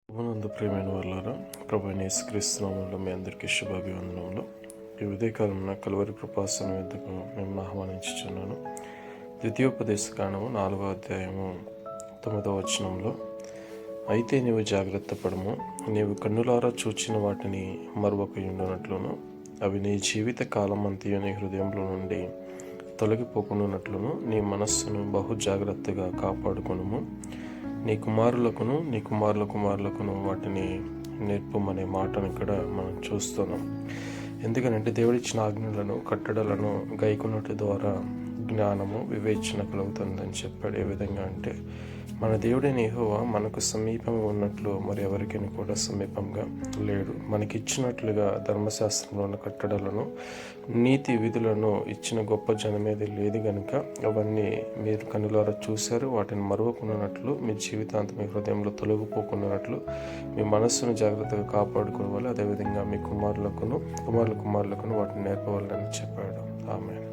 ప్రభునందు ప్రియమైన వాళ్ళారా, ప్రభువైన యేసుక్రీస్తు నామములో మీ అందరికీ శుభాభివందనములు. ఈ ఉదయకాలంలో కలువరి కృపాసనం వద్దకు మేము ఆహ్వానించుచున్నాను. ద్వితీయోపదేశ కాండము 4వ అధ్యాయము 9వ వచనంలో, అయితే నీవు జాగ్రత్త పడము, నీవు కన్నులారా చూచిన వాటిని మరొకయుండునట్లును, అవి నీ జీవిత కాలం అంతయు నీ హృదయంలో నుండి తొలగిపోకుండానట్లును నీ మనస్సును బహు జాగ్రత్తగా కాపాడుకొనుము. నీ కుమారులకును నీ కుమారుల కుమారులకును వాటిని నేర్పమనే మాటను ఇక్కడ మనం చూస్తున్నాం. ఎందుకనంటే దేవుడిచ్చిన ఆజ్ఞలను కట్టడలను గైకొనుట ద్వారా జ్ఞానము వివేచన కలుగుతుందని చెప్పాడు. ఏ విధంగా అంటే, మన దేవుడైన యెహోవా మనకు సమీపంగా ఉన్నట్లు మరి ఎవరికి కూడా సమీపంగా లేడు. మనకిచ్చినట్లుగా ధర్మశాస్త్రంలో ఉన్న కట్టడలను నీతి విధులను ఇచ్చిన గొప్ప జనమేది లేదు గనుక అవన్నీ మీరు కనులారా చూశారు. వాటిని మరువకున్నట్లు మీ జీవితాంతం మీ హృదయంలో తొలగిపోకున్నట్లు మీ మనస్సును జాగ్రత్తగా కాపాడుకోవాలి. అదేవిధంగా మీ కుమారులకును వాటిని నేర్పవాలని చెప్పాడు. ఆమేన్.